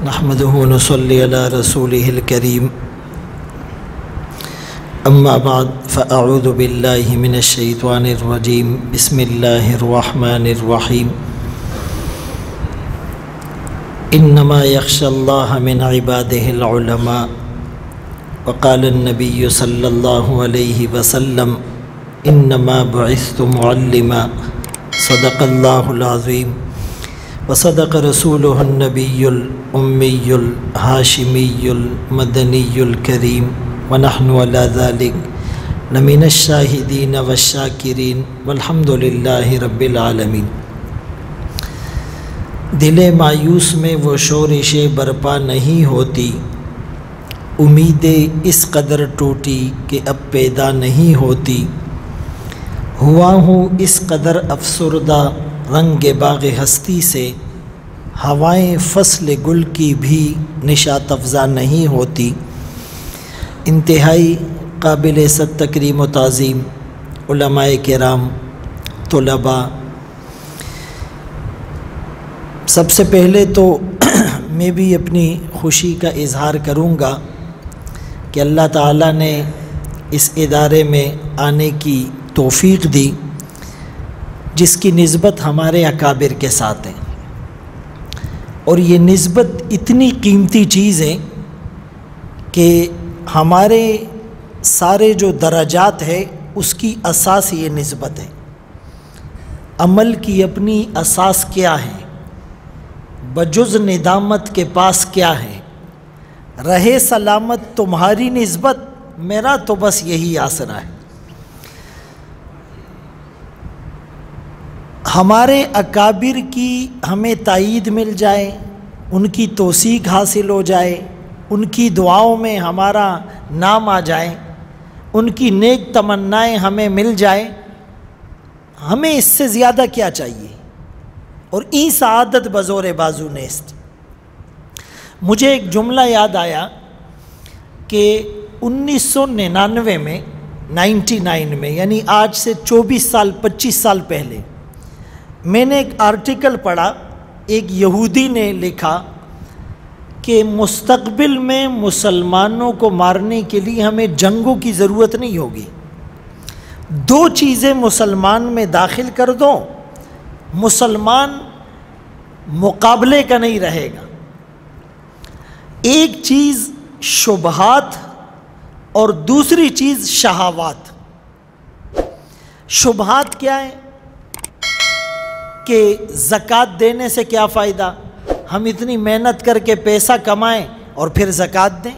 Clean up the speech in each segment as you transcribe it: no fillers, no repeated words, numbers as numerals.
نحمده ونصلي على رسوله الكريم أما بعد فأعوذ بالله من الشيطان الرجيم بسم الله الرحمن الرحيم إنما يخشى الله من عباده العلماء وقال النبي صلى الله عليه وسلم إنما بعثت معلما صدق الله العظيم وصدق رسوله النبي الأمي الهاشمي المدني الكريم ونحن على ذلك لمن الشاهدين والشاكرين والحمد لله رب العالمين۔ دل مایوس میں وہ شورش برپا نہیں ہوتی، امیدیں اس قدر ٹوٹی کہ اب پیدا نہیں ہوتی، ہوا ہوں اس قدر افسردہ رنگ باغ ہستی سے، ہوائیں فصل گل کی بھی نشاط افزا نہیں ہوتی۔ انتہائی قابل صد تکریم و تعظیم علماء کرام، طلباء، سب سے پہلے تو میں بھی اپنی خوشی کا اظہار کروں گا کہ اللہ تعالیٰ نے اس ادارے میں آنے کی توفیق دی، جس کی نسبت ہمارے اکابر کے ساتھ ہے، اور یہ نسبت اتنی قیمتی چیز ہے کہ ہمارے سارے جو درجات ہے اس کی اساس یہ نسبت ہے۔ عمل کی اپنی اساس کیا ہے؟ بجز ندامت کے پاس کیا ہے؟ رہے سلامت تمہاری نسبت، میرا تو بس یہی آسرا ہے۔ ہمارے اکابر کی ہمیں تائید مل جائے، ان کی توثیق حاصل ہو جائے، ان کی دعاؤں میں ہمارا نام آ جائے، ان کی نیک تمنائیں ہمیں مل جائے، ہمیں اس سے زیادہ کیا چاہیے؟ اور این سعادت بزور بازو نیست۔ مجھے ایک جملہ یاد آیا کہ 1999 میں 99 میں، یعنی آج سے 24 سال 25 سال پہلے، میں نے ایک آرٹیکل پڑھا، ایک یہودی نے لکھا کہ مستقبل میں مسلمانوں کو مارنے کے لیے ہمیں جنگوں کی ضرورت نہیں ہوگی، دو چیزیں مسلمان میں داخل کر دو، مسلمان مقابلے کا نہیں رہے گا۔ ایک چیز شبہات اور دوسری چیز شہوات۔ شبہات کیا ہے؟ کہ زکوٰۃ دینے سے کیا فائدہ؟ ہم اتنی محنت کر کے پیسہ کمائیں اور پھر زکوٰۃ دیں۔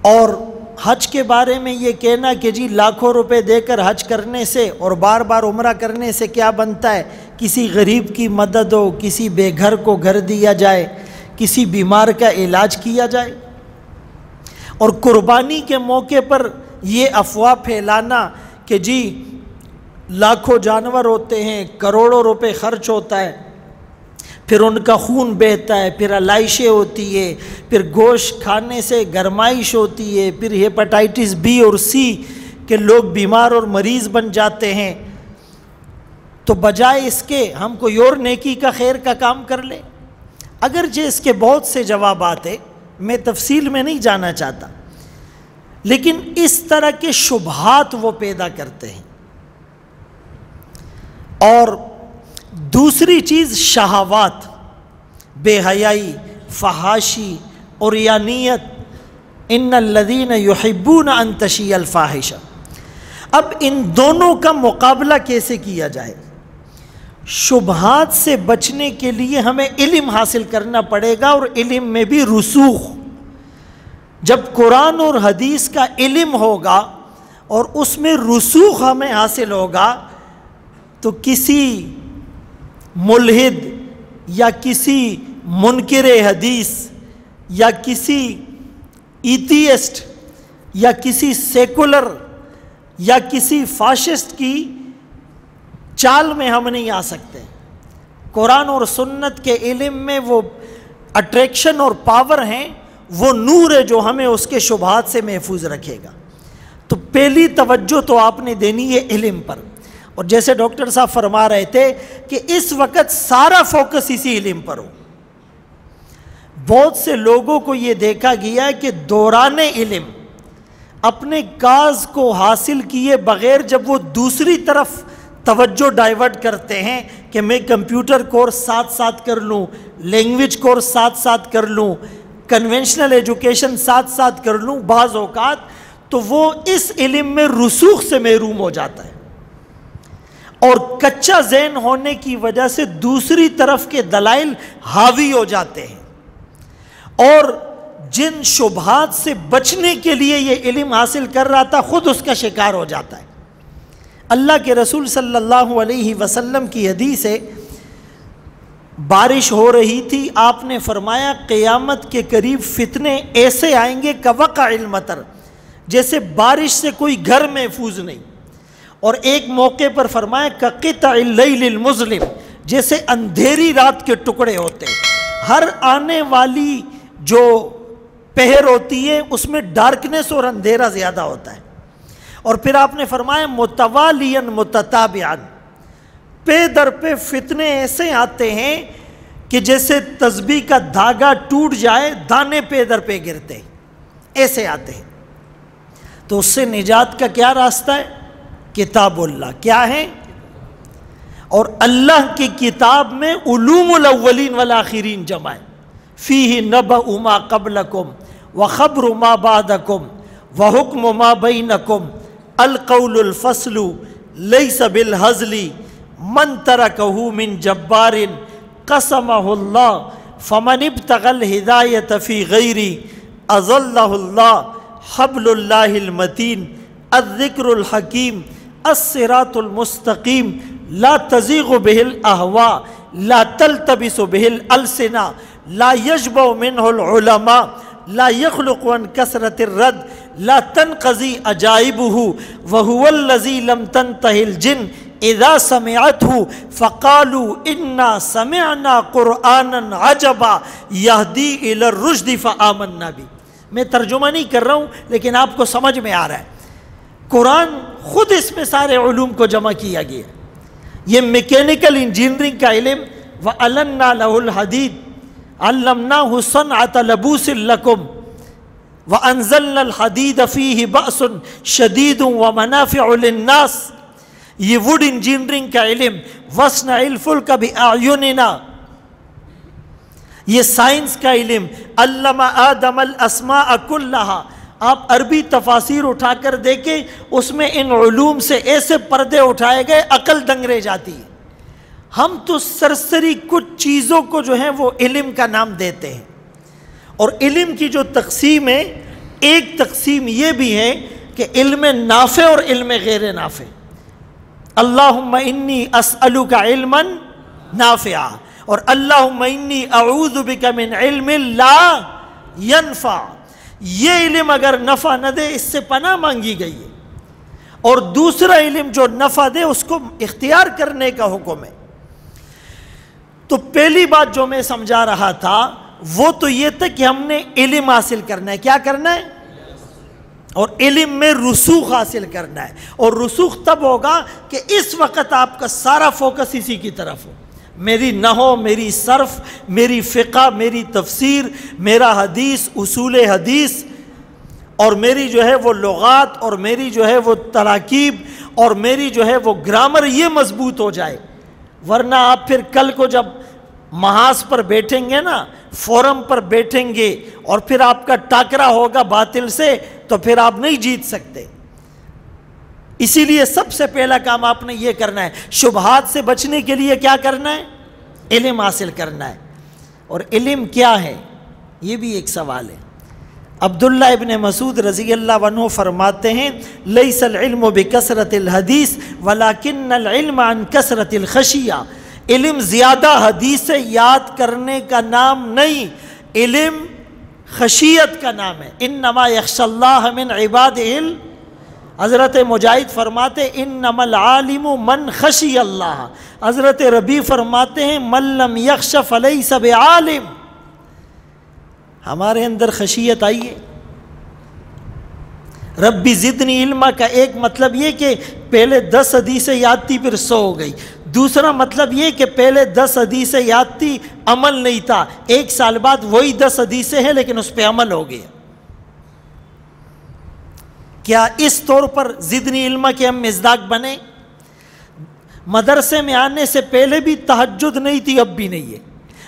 اور حج کے بارے میں یہ کہنا کہ جی لاکھوں روپے دے کر حج کرنے سے اور بار بار عمرہ کرنے سے کیا بنتا ہے؟ کسی غریب کی مدد ہو، کسی بے گھر کو گھر دیا جائے، کسی بیمار کا علاج کیا جائے۔ اور قربانی کے موقع پر یہ افواہ پھیلانا کہ جی لاکھوں جانور ہوتے ہیں، کروڑوں روپے خرچ ہوتا ہے، پھر ان کا خون بہتا ہے، پھر علائشیں ہوتی ہے، پھر گوشت کھانے سے گرمائش ہوتی ہے، پھر ہیپاٹائٹس بی اور سی کے لوگ بیمار اور مریض بن جاتے ہیں۔ تو بجائے اس کے ہم کوئی اور نیکی کا خیر کا کام کر لیں۔ اگرچہ اس کے بہت سے جوابات ہیں، میں تفصیل میں نہیں جانا چاہتا، لیکن اس طرح کے شبہات وہ پیدا کرتے ہیں۔ اور دوسری چیز شہوات، بے حیائی، فحاشی، عریانیت، ان الذین یحبون ان تشیع الفاحشہ۔ اب ان دونوں کا مقابلہ کیسے کیا جائے؟ شبہات سے بچنے کے لیے ہمیں علم حاصل کرنا پڑے گا، اور علم میں بھی رسوخ۔ جب قرآن اور حدیث کا علم ہوگا اور اس میں رسوخ ہمیں حاصل ہوگا تو کسی ملحد یا کسی منکر حدیث یا کسی ایتھیسٹ یا کسی سیکولر یا کسی فاشسٹ کی چال میں ہم نہیں آ سکتے۔ قرآن اور سنت کے علم میں وہ اٹریکشن اور پاور ہیں، وہ نور ہے جو ہمیں اس کے شبہات سے محفوظ رکھے گا۔ تو پہلی توجہ تو آپ نے دینی ہے علم پر، اور جیسے ڈاکٹر صاحب فرما رہے تھے کہ اس وقت سارا فوکس اسی علم پر ہو۔ بہت سے لوگوں کو یہ دیکھا گیا ہے کہ دوران علم اپنے کاز کو حاصل کیے بغیر جب وہ دوسری طرف توجہ ڈائیورٹ کرتے ہیں کہ میں کمپیوٹر کورس ساتھ ساتھ کر لوں، لینگویج کورس ساتھ ساتھ کر لوں، کنونشنل ایجوکیشن ساتھ ساتھ کر لوں، بعض اوقات تو وہ اس علم میں رسوخ سے محروم ہو جاتا ہے، اور کچا ذہن ہونے کی وجہ سے دوسری طرف کے دلائل حاوی ہو جاتے ہیں، اور جن شبہات سے بچنے کے لیے یہ علم حاصل کر رہا تھا خود اس کا شکار ہو جاتا ہے۔ اللہ کے رسول صلی اللہ علیہ وسلم کی حدیث ہے، بارش ہو رہی تھی، آپ نے فرمایا قیامت کے قریب فتنے ایسے آئیں گے کوقع المطر، جیسے بارش سے کوئی گھر محفوظ نہیں، اور ایک موقع پر فرمایا کقطع اللیل المظلم، جیسے اندھیری رات کے ٹکڑے ہوتے ہیں، ہر آنے والی جو پہر ہوتی ہے اس میں ڈارکنیس اور اندھیرا زیادہ ہوتا ہے، اور پھر آپ نے فرمایا متوالیاً متتابعاً، پہ در پہ فتنے ایسے آتے ہیں کہ جیسے تسبیح کا دھاگا ٹوٹ جائے دانے پہ در پہ گرتے، ایسے آتے ہیں۔ تو اس سے نجات کا کیا راستہ ہے؟ کتاب اللہ کیا ہے؟ اور اللہ کی کتاب میں علوم الاولین والآخرین جمع ہے، فیہ نبأ ما قبلکم وخبر ما بعدکم وحکم ما بینکم القول الفصل لیس بالہزل من ترکہ من جبار قسمہ اللہ فمن ابتغى الہدایت فی غیری اضلہ اللہ حبل اللہ المتین الذکر الحکیم الصراط المستقیم لا تزیغ بہ الاہواء لا تلتبس بہ الالسنہ لا یشبع منہ العلماء لا یخلق عن کثرت الرد لا تنقضی عجائبہ وہو الذی لم تنتہ الجن اذا سمعته فقالوا انا سمعنا قرآنا عجبا یہدی الی الرشد فآمنا بھی۔ میں ترجمہ نہیں کر رہا ہوں لیکن آپ کو سمجھ میں آ رہا ہے، قرآن خود اس میں سارے علوم کو جمع کیا گیا۔ یہ میکینیکل انجینئرنگ کا علم، وَأَلَنَّا لَهُ الْحَدِيدِ عَلَّمْنَاهُ صَنْعَةَ لَبُوسٍ لَكُمْ وَأَنزَلْنَا الْحَدِيدَ فِيهِ بَأْسٌ شَدِيدٌ وَمَنَافِعُ لِلنَّاسِ، یہ ووڈ انجینئرنگ کا علم، وَاصْنَعِ الْفُلْكَ بِأَعْيُنِنَا، یہ سائنس کا علم، علم آدم الاسماء کلہا۔ آپ عربی تفاسیر اٹھا کر دیکھیں، اس میں ان علوم سے ایسے پردے اٹھائے گئے عقل دنگ رہ جاتی ہے۔ ہم تو سرسری کچھ چیزوں کو جو ہے وہ علم کا نام دیتے ہیں، اور علم کی جو تقسیم ہے، ایک تقسیم یہ بھی ہے کہ علم نافع اور علم غیر نافع۔ اللہم انی اسألک علما نافعا، اور اللہم انی اعوذ بک من علم لا ینفع، یہ علم اگر نفع نہ دے اس سے پناہ مانگی گئی ہے، اور دوسرا علم جو نفع دے اس کو اختیار کرنے کا حکم ہے۔ تو پہلی بات جو میں سمجھا رہا تھا وہ تو یہ تھا کہ ہم نے علم حاصل کرنا ہے، کیا کرنا ہے؟ اور علم میں رسوخ حاصل کرنا ہے، اور رسوخ تب ہوگا کہ اس وقت آپ کا سارا فوکس اسی کی طرف ہو، میری نحو، میری صرف، میری فقہ، میری تفسیر، میرا حدیث، اصول حدیث، اور میری جو ہے وہ لغات، اور میری جو ہے وہ تراکیب، اور میری جو ہے وہ گرامر، یہ مضبوط ہو جائے۔ ورنہ آپ پھر کل کو جب محاذ پر بیٹھیں گے نا، فورم پر بیٹھیں گے، اور پھر آپ کا ٹاکرا ہوگا باطل سے، تو پھر آپ نہیں جیت سکتے۔ اسی لیے سب سے پہلا کام آپ نے یہ کرنا ہے، شبہات سے بچنے کے لیے کیا کرنا ہے؟ علم حاصل کرنا ہے۔ اور علم کیا ہے؟ یہ بھی ایک سوال ہے۔ عبداللہ ابن مسعود رضی اللہ عنہ فرماتے ہیں لیس العلم بکثرت الحدیث ولکن العلم عن کثرت الخشیہ، علم زیادہ حدیث یاد کرنے کا نام نہیں، علم خشیت کا نام ہے۔ انما یخشی اللہ من عبادہ، حضرت مجاہد فرماتے انما العالم من خشی اللہ، حضرت ربیع فرماتے ہیں من لم یخش فلیس بعالم۔ ہمارے اندر خشیت آئیے۔ ربی زدنی علما کا ایک مطلب یہ کہ پہلے 10 حدیثیں یاد تھی پھر 100 ہو گئی، دوسرا مطلب یہ کہ پہلے 10 حدیثیں یاد تھی، عمل نہیں تھا، 1 سال بعد وہی 10 حدیثیں ہیں لیکن اس پہ عمل ہو گیا۔ کیا اس طور پر زدنی علما کے ہم مصداق بنے؟ مدرسے میں آنے سے پہلے بھی تہجد نہیں تھی، اب بھی نہیں ہے۔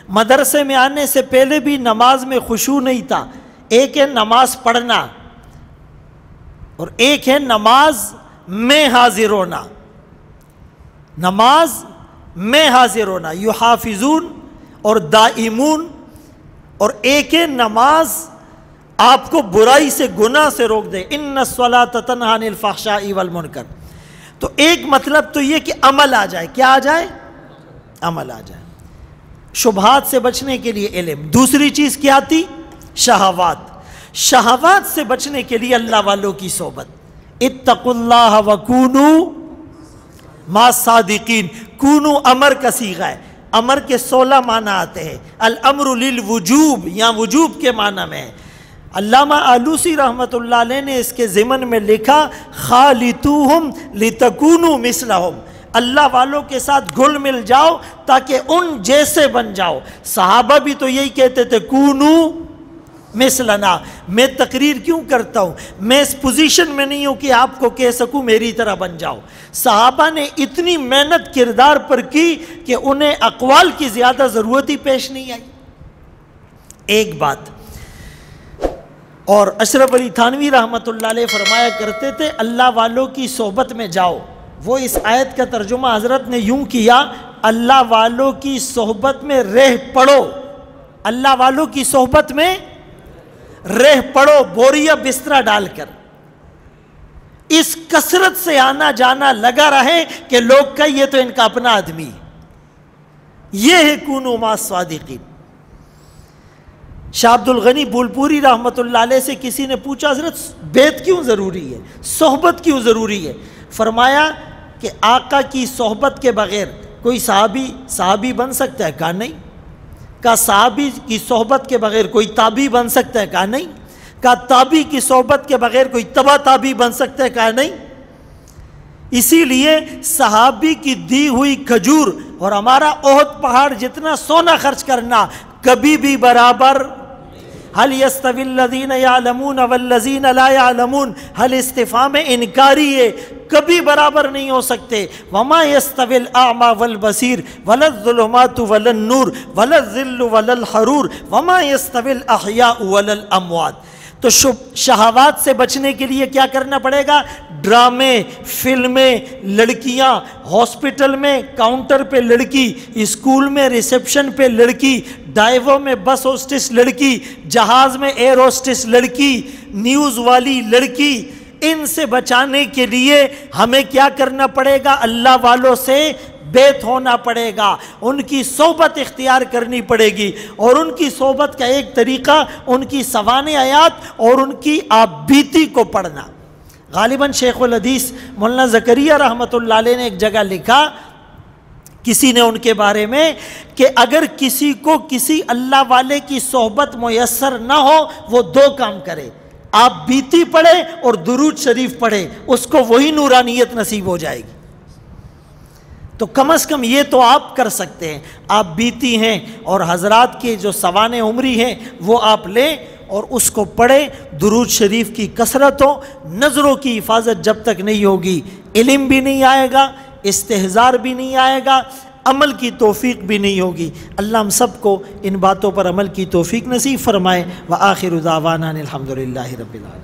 مدرسے میں آنے سے پہلے بھی نماز میں خشوع نہیں تھا۔ ایک ہے نماز پڑھنا اور ایک ہے نماز میں حاضر ہونا۔ نماز میں حاضر ہونا، یحافظون اور دائمون، اور ایک ہے نماز آپ کو برائی سے، گناہ سے روک دے، ان الصلاۃ تنہی عن الفحشاء والمنکر۔ تو ایک مطلب تو یہ کہ عمل آ جائے، کیا آ جائے؟ عمل آ جائے۔ شبہات سے بچنے کے لیے علم۔ دوسری چیز کیا تھی؟ شہوات۔ شہوات سے بچنے کے لیے اللہ والوں کی صحبت۔ اتقوا اللہ وکونوا مع الصادقین۔ کونوا امر کا صیغہ ہے، امر کے 16 معنی آتے ہیں۔ الامر للوجوب، یہاں وجوب کے معنی میں ہے۔ علامہ آلوسی رحمۃ اللہ علیہ نے اس کے ضمن میں لکھا خالطوہم لتکونوا مثلہم، اللہ والوں کے ساتھ گھل مل جاؤ تاکہ ان جیسے بن جاؤ۔ صحابہ بھی تو یہی کہتے تھے کونو مثلنا۔ میں تقریر کیوں کرتا ہوں؟ میں اس پوزیشن میں نہیں ہوں کہ آپ کو کہہ سکوں میری طرح بن جاؤ۔ صحابہ نے اتنی محنت کردار پر کی کہ انہیں اقوال کی زیادہ ضرورت ہی پیش نہیں آئی۔ ایک بات اور اشرف علی تھانوی رحمۃ اللہ علیہ فرمایا کرتے تھے اللہ والوں کی صحبت میں جاؤ۔ وہ اس آیت کا ترجمہ حضرت نے یوں کیا، اللہ والوں کی صحبت میں رہ پڑو، اللہ والوں کی صحبت میں رہ پڑو، بوریا بسترا ڈال کر۔ اس کثرت سے آنا جانا لگا رہے کہ لوگ کہیں یہ تو ان کا اپنا آدمی۔ یہ ہے کونوا مع الصادقین۔ شاہ عبد الغنی بولپوری رحمۃ اللہ علیہ سے کسی نے پوچھا حضرت بیعت کیوں ضروری ہے، صحبت کیوں ضروری ہے؟ فرمایا کہ آقا کی صحبت کے بغیر کوئی صحابی بن سکتا ہے؟ کہا نہیں۔ کہا صحابی کی صحبت کے بغیر کوئی تابعی بن سکتا ہے؟ کہا نہیں۔ کہا تابعی کی صحبت کے بغیر کوئی تبع تابعی بن سکتا ہے؟ کہا نہیں۔ اسی لیے صحابی کی دی ہوئی کھجور اور ہمارا احد پہاڑ جتنا سونا خرچ کرنا کبھی بھی برابر۔ حل یستوی الذین یعلمون والذین لا یعلمون، حل استفہام انکاری ہے، کبھی برابر نہیں ہو سکتے۔ وما یستوی الاعمی والبصیر ولا الظلمات ولا النور ولا الظل ولا الحرور وما یستوی الاحیاء ولا الاموات۔ تو شہوات سے بچنے کے لیے کیا کرنا پڑے گا؟ ڈرامے، فلمیں، لڑکیاں، ہاسپٹل میں کاؤنٹر پہ لڑکی، اسکول میں ریسیپشن پہ لڑکی، ڈائیو میں بس ہوسٹس لڑکی، جہاز میں ایئر ہوسٹس لڑکی، نیوز والی لڑکی، ان سے بچانے کے لیے ہمیں کیا کرنا پڑے گا؟ اللہ والوں سے بیعت ہونا پڑے گا، ان کی صحبت اختیار کرنی پڑے گی۔ اور ان کی صحبت کا ایک طریقہ ان کی سوانح آیات اور ان کی آپ بیتی کو پڑھنا۔ غالباً شیخ الحدیث مولانا زکریہ رحمۃ اللہ علیہ نے ایک جگہ لکھا، کسی نے ان کے بارے میں، کہ اگر کسی کو کسی اللہ والے کی صحبت میسر نہ ہو وہ 2 کام کرے، آپ بیتی پڑھے اور درود شریف پڑھے، اس کو وہی نورانیت نصیب ہو جائے گی۔ تو کم از کم یہ تو آپ کر سکتے ہیں، آپ بیتی ہیں اور حضرات کی جو سوانح عمری ہیں وہ آپ لیں اور اس کو پڑھیں۔ درود شریف کی کثرت ہو، نظروں کی حفاظت جب تک نہیں ہوگی علم بھی نہیں آئے گا، استحضار بھی نہیں آئے گا، عمل کی توفیق بھی نہیں ہوگی۔ اللہ ہم سب کو ان باتوں پر عمل کی توفیق نصیب فرمائے۔ وآخر دعوانا الحمدللہ رب العالمین۔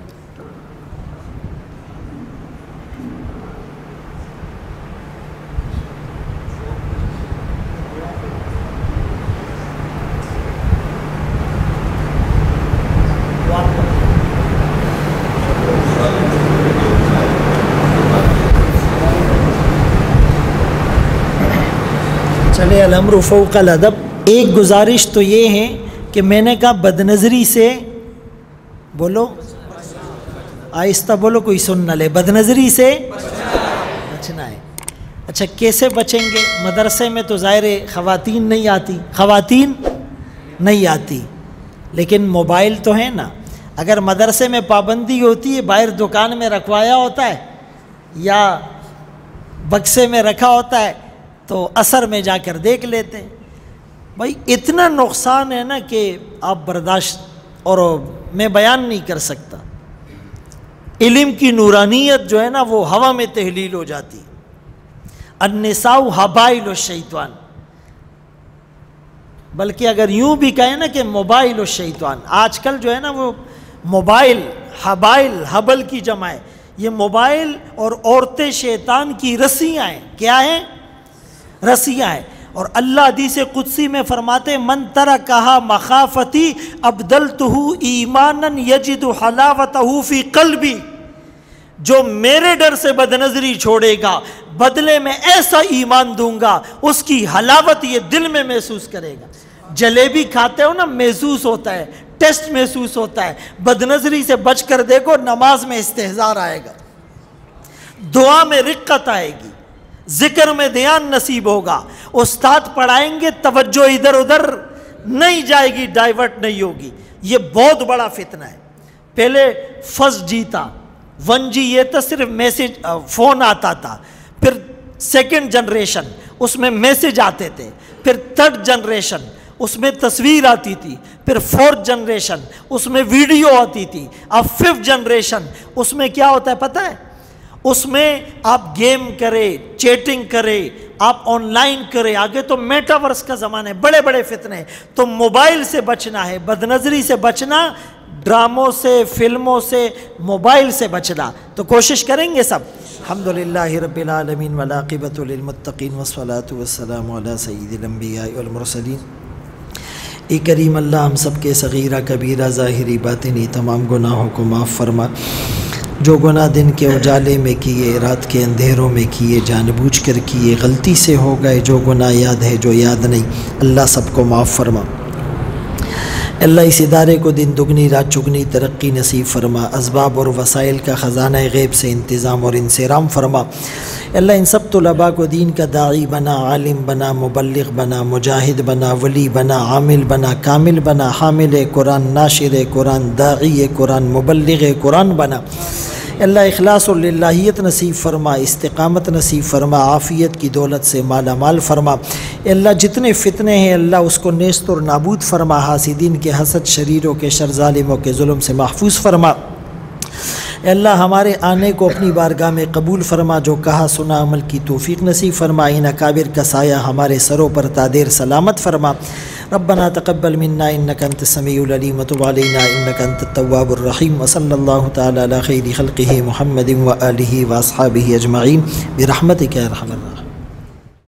چلے الامر فوق الادب۔ ایک گزارش تو یہ ہے کہ میں نے کہا بدنظری سے بولو، آہستہ بولو کوئی سن نہ لے، بدنظری سے بچنا ہے۔ اچھا کیسے بچیں گے؟ مدرسے میں تو ظاہر خواتین نہیں آتی، لیکن موبائل تو ہے نا۔ اگر مدرسے میں پابندی ہوتی ہے، باہر دکان میں رکھوایا ہوتا ہے یا بکسے میں رکھا ہوتا ہے، تو عصر میں جا کر دیکھ لیتے ہیں۔ بھائی اتنا نقصان ہے نا کہ آپ برداشت اور میں بیان نہیں کر سکتا۔ علم کی نورانیت جو ہے نا وہ ہوا میں تحلیل ہو جاتی۔ النساء حبائل الشیطان، بلکہ اگر یوں بھی کہیں نا کہ موبائل الشیطان، آج کل جو ہے نا وہ موبائل، حبائل حبل کی جمع ہے، یہ موبائل اور عورتیں شیطان کی رسیاں ہیں۔ کیا ہیں؟ رسیاں ہیں۔ اور اللہ حدیث قدسی میں فرماتے من ترکہا مخافتی ابدلتہ ایمانا یجد حلاوتہ فی قلبی، جو میرے ڈر سے بدنظری چھوڑے گا بدلے میں ایسا ایمان دوں گا اس کی حلاوت یہ دل میں محسوس کرے گا۔ جلیبی کھاتے ہو نا، محسوس ہوتا ہے، ٹیسٹ محسوس ہوتا ہے۔ بدنظری سے بچ کر دیکھو، نماز میں استحضار آئے گا، دعا میں رقت آئے گی، ذکر میں دھیان نصیب ہوگا، استاد پڑھائیں گے توجہ ادھر ادھر نہیں جائے گی، ڈائیورٹ نہیں ہوگی۔ یہ بہت بڑا فتنہ ہے۔ پہلے فرسٹ جی تھا، 1G یہ تھا، صرف میسج فون آتا تھا، پھر سیکنڈ جنریشن اس میں میسج آتے تھے، پھر تھرڈ جنریشن اس میں تصویر آتی تھی، پھر فورتھ جنریشن اس میں ویڈیو آتی تھی، اب ففتھ جنریشن اس میں کیا ہوتا ہے پتہ ہے؟ اس میں آپ گیم کرے، چیٹنگ کرے، آپ آن لائن کرے، آگے تو میٹاورس کا زمانہ ہے، بڑے بڑے فتنے ہیں۔ تو موبائل سے بچنا ہے، بدنظری سے بچنا، ڈراموں سے، فلموں سے، موبائل سے بچنا۔ تو کوشش کریں گے سب۔ الحمدللہ رب العالمین والعاقبۃ للمتقین والصلاۃ والسلام علی سید الانبیاء والمرسلین۔ اے کریم اللہ ہم سب کے صغیرہ کبیرہ ظاہری باطنی تمام گناہوں کو معاف فرما۔ جو گناہ دن کے اجالے میں کیے، رات کے اندھیروں میں کیے، جان بوجھ کر کیے، غلطی سے ہو گئے، جو گناہ یاد ہے جو یاد نہیں، اللہ سب کو معاف فرما۔ اللہ اس ادارے کو دن دگنی رات چگنی ترقی نصیب فرما، اسباب اور وسائل کا خزانہ غیب سے انتظام اور انصرام فرما۔ اللہ ان سب طلباء کو دین کا داعی بنا، عالم بنا، مبلغ بنا، مجاہد بنا، ولی بنا، عامل بنا، کامل بنا، حامل قرآن، ناشر قرآن، داعی قرآن، مبلغ قرآن بنا۔ اللہ اخلاص اور للہیت نصیب فرما، استقامت نصیب فرما، عافیت کی دولت سے مالا مال فرما۔ اللہ جتنے فتنے ہیں اللہ اس کو نیست اور نابود فرما، حاسدین کے حسد، شریروں کے شر، ظالموں کے ظلم سے محفوظ فرما۔ اللہ ہمارے آنے کو اپنی بارگاہ میں قبول فرما، جو کہا سنا عمل کی توفیق نصیب فرما، ان اکابر کا سایہ ہمارے سروں پر تادیر سلامت فرما۔ ربنا تقبل منا انك انت السميع العليم وتب علينا انك انت التواب الرحيم وصلى الله تعالى على خير خلقه محمد وآله واصحابه اجمعين برحمتك يا ارحم الراحمين۔